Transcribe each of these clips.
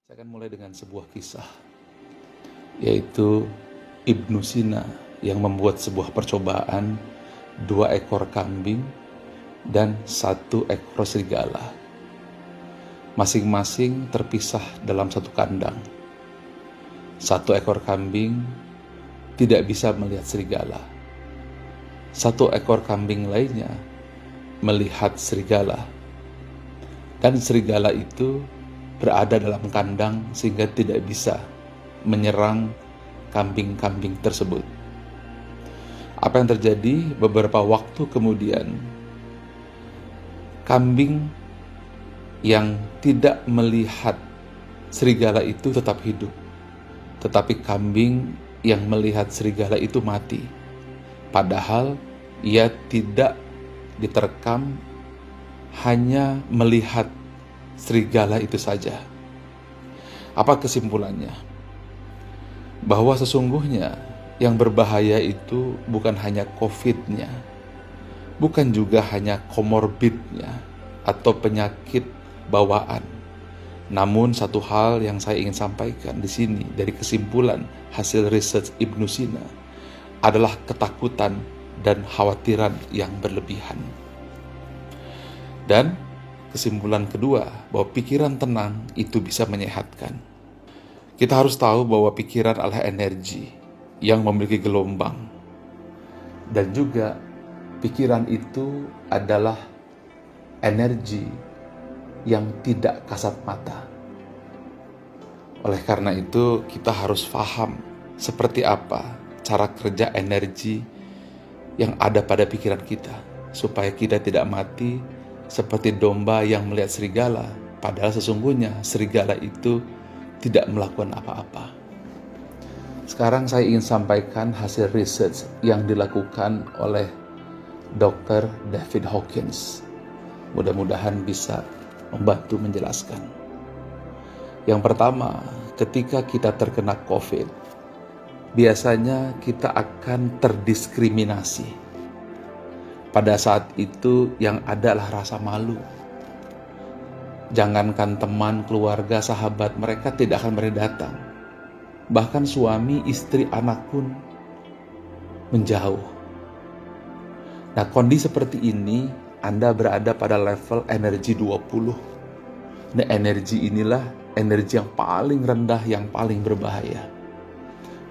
Saya akan mulai dengan sebuah kisah, yaitu Ibnu Sina yang membuat sebuah percobaan 2 ekor kambing dan 1 ekor serigala. Masing-masing terpisah dalam satu kandang. 1 ekor kambing tidak bisa melihat serigala. 1 ekor kambing lainnya melihat serigala. Dan serigala itu berada dalam kandang sehingga tidak bisa menyerang kambing-kambing tersebut. Apa yang terjadi? Beberapa waktu kemudian, kambing yang tidak melihat serigala itu tetap hidup, tetapi kambing yang melihat serigala itu mati. Padahal ia tidak diterkam, hanya melihat serigala itu saja. Apa kesimpulannya? Bahwa sesungguhnya yang berbahaya itu bukan hanya COVID-nya, bukan juga hanya komorbidnya atau penyakit bawaan. Namun satu hal yang saya ingin sampaikan di sini dari kesimpulan hasil research Ibnu Sina adalah ketakutan dan khawatiran yang berlebihan. Dan kesimpulan kedua, bahwa pikiran tenang itu bisa menyehatkan. Kita harus tahu bahwa pikiran adalah energi yang memiliki gelombang. Dan juga pikiran itu adalah energi yang tidak kasat mata. Oleh karena itu, kita harus paham seperti apa cara kerja energi yang ada pada pikiran kita, supaya kita tidak mati seperti domba yang melihat serigala, padahal sesungguhnya serigala itu tidak melakukan apa-apa. Sekarang saya ingin sampaikan hasil research yang dilakukan oleh Dr. David Hawkins. Mudah-mudahan bisa membantu menjelaskan. Yang pertama, ketika kita terkena COVID, biasanya kita akan terdiskriminasi. Pada saat itu yang ada adalah rasa malu. Jangankan teman, keluarga, sahabat, mereka tidak akan datang. Bahkan suami, istri, anak pun menjauh. Nah, kondisi seperti ini, Anda berada pada level energi 20. Nah, energi inilah energi yang paling rendah, yang paling berbahaya.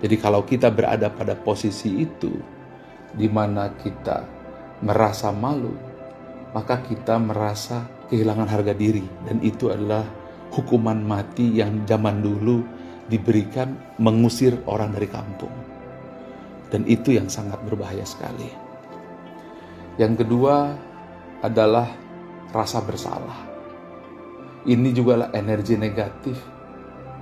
Jadi kalau kita berada pada posisi itu, di mana kita merasa malu, maka kita merasa kehilangan harga diri, dan itu adalah hukuman mati yang zaman dulu diberikan mengusir orang dari kampung, dan itu yang sangat berbahaya sekali. Yang kedua adalah rasa bersalah. Ini juga adalah energi negatif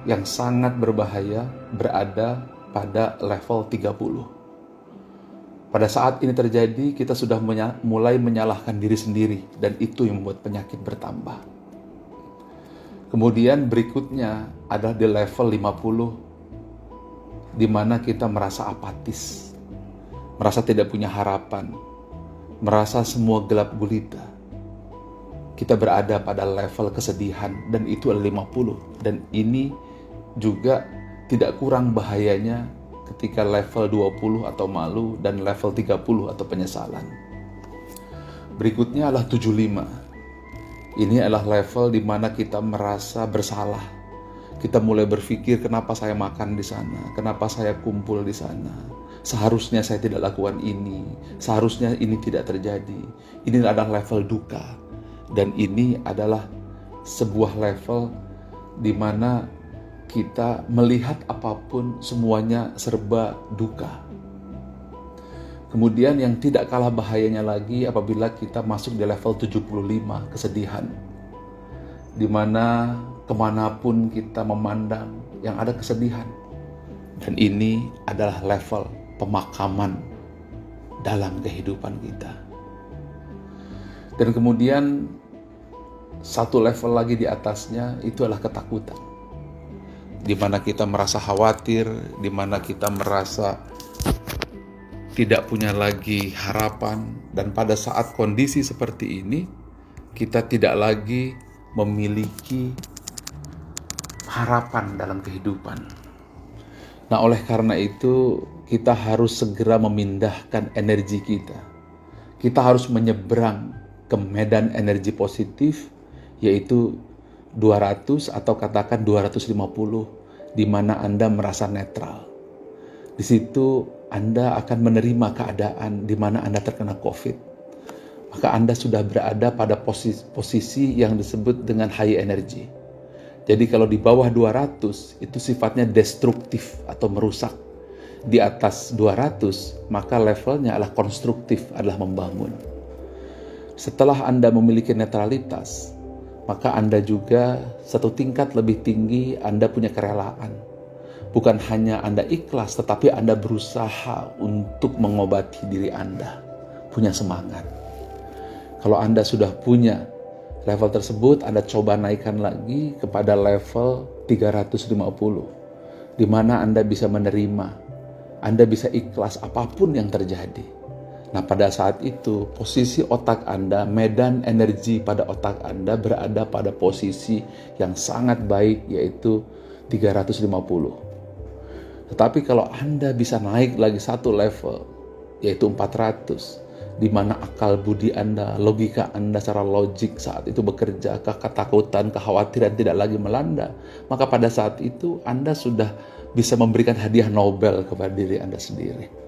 yang sangat berbahaya, berada pada level 30. Pada saat ini terjadi, kita sudah mulai menyalahkan diri sendiri, dan itu yang membuat penyakit bertambah. Kemudian berikutnya adalah di level 50, di mana kita merasa apatis, merasa tidak punya harapan, merasa semua gelap gulita. Kita berada pada level kesedihan, dan itu adalah 50. Dan ini juga tidak kurang bahayanya ketika level 20 atau malu, dan level 30 atau penyesalan. Berikutnya adalah 75. Ini adalah level di mana kita merasa bersalah. Kita mulai berpikir, kenapa saya makan di sana? Kenapa saya kumpul di sana? Seharusnya saya tidak lakukan ini. Seharusnya ini tidak terjadi. Ini adalah level duka. Dan ini adalah sebuah level di mana kita melihat apapun semuanya serba duka. Kemudian yang tidak kalah bahayanya lagi apabila kita masuk di level 75, kesedihan, di mana kemanapun kita memandang yang ada kesedihan. Dan ini adalah level pemakaman dalam kehidupan kita. Dan kemudian satu level lagi di atasnya itu adalah ketakutan, di mana kita merasa khawatir, di mana kita merasa tidak punya lagi harapan. Dan pada saat kondisi seperti ini, kita tidak lagi memiliki harapan dalam kehidupan. Nah, oleh karena itu kita harus segera memindahkan energi kita. Kita harus menyeberang ke medan energi positif, yaitu 200 atau katakan 250, di mana Anda merasa netral. Di situ Anda akan menerima keadaan di mana Anda terkena COVID. Maka Anda sudah berada pada posisi yang disebut dengan high energy. Jadi kalau di bawah 200 itu sifatnya destruktif atau merusak. Di atas 200 maka levelnya adalah konstruktif, adalah membangun. Setelah Anda memiliki netralitas, maka Anda juga satu tingkat lebih tinggi, Anda punya kerelaan. Bukan hanya Anda ikhlas, tetapi Anda berusaha untuk mengobati diri Anda. Punya semangat. Kalau Anda sudah punya level tersebut, Anda coba naikkan lagi kepada level 350. Di mana Anda bisa menerima, Anda bisa ikhlas apapun yang terjadi. Nah, pada saat itu, posisi otak Anda, medan energi pada otak Anda berada pada posisi yang sangat baik, yaitu 350. Tetapi kalau Anda bisa naik lagi satu level, yaitu 400, di mana akal budi Anda, logika Anda secara logik saat itu bekerja, ketakutan, kekhawatiran tidak lagi melanda, maka pada saat itu Anda sudah bisa memberikan hadiah Nobel kepada diri Anda sendiri.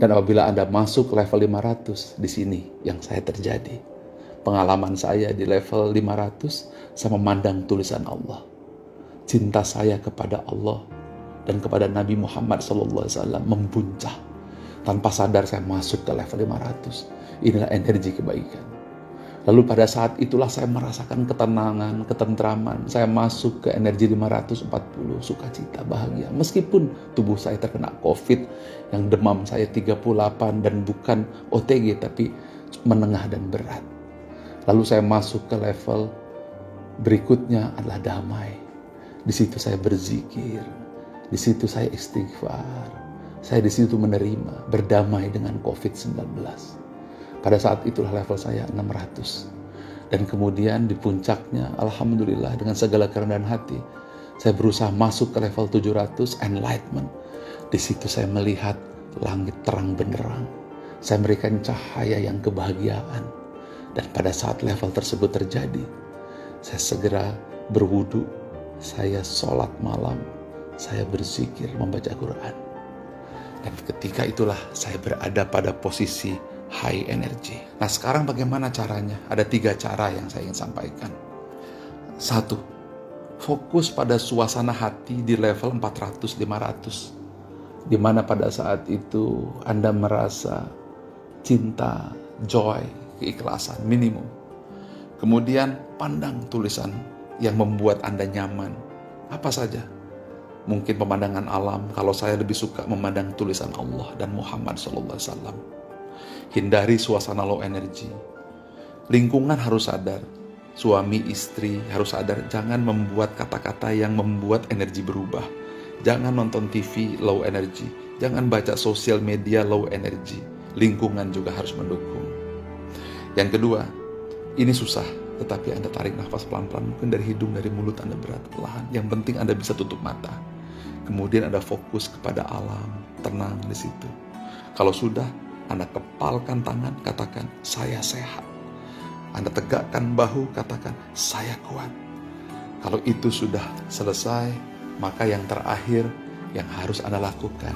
Dan apabila Anda masuk level 500, di sini yang saya terjadi. Pengalaman saya di level 500, saya memandang tulisan Allah. Cinta saya kepada Allah dan kepada Nabi Muhammad SAW membuncah. Tanpa sadar saya masuk ke level 500. Inilah energi kebaikan. Lalu pada saat itulah saya merasakan ketenangan, ketentraman. Saya masuk ke energi 540, sukacita, bahagia. Meskipun tubuh saya terkena COVID, yang demam saya 38 dan bukan OTG, tapi menengah dan berat. Lalu saya masuk ke level berikutnya adalah damai. Di situ saya berzikir, di situ saya istighfar. Saya di situ menerima, berdamai dengan COVID-19. Pada saat itulah level saya 600. Dan kemudian di puncaknya, alhamdulillah dengan segala kerendahan hati, saya berusaha masuk ke level 700, enlightenment. Di situ saya melihat langit terang benderang. Saya memberikan cahaya yang kebahagiaan. Dan pada saat level tersebut terjadi, saya segera berwudu, saya sholat malam, saya berzikir, membaca Quran. Dan ketika itulah saya berada pada posisi high energy. Nah, sekarang bagaimana caranya? Ada 3 cara yang saya ingin sampaikan. 1, fokus pada suasana hati di level 400-500. Di mana pada saat itu Anda merasa cinta, joy, keikhlasan minimum. Kemudian pandang tulisan yang membuat Anda nyaman. Apa saja? Mungkin pemandangan alam. Kalau saya lebih suka memandang tulisan Allah dan Muhammad SAW. Hindari suasana low energy. Lingkungan harus sadar. Suami, istri harus sadar. Jangan membuat kata-kata yang membuat energi berubah. Jangan nonton TV low energy. Jangan baca sosial media low energy. Lingkungan juga harus mendukung. Yang kedua, ini susah. Tetapi Anda tarik nafas pelan-pelan. Mungkin dari hidung, dari mulut Anda berat, perlahan. Yang penting Anda bisa tutup mata. Kemudian Anda fokus kepada alam. Tenang di situ. Kalau sudah, Anda kepalkan tangan, katakan, saya sehat. Anda tegakkan bahu, katakan, saya kuat. Kalau itu sudah selesai, maka yang terakhir yang harus Anda lakukan,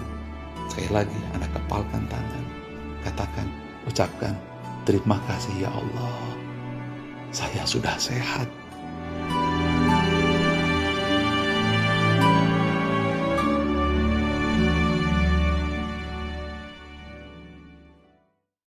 sekali lagi Anda kepalkan tangan, katakan, ucapkan, terima kasih ya Allah, saya sudah sehat.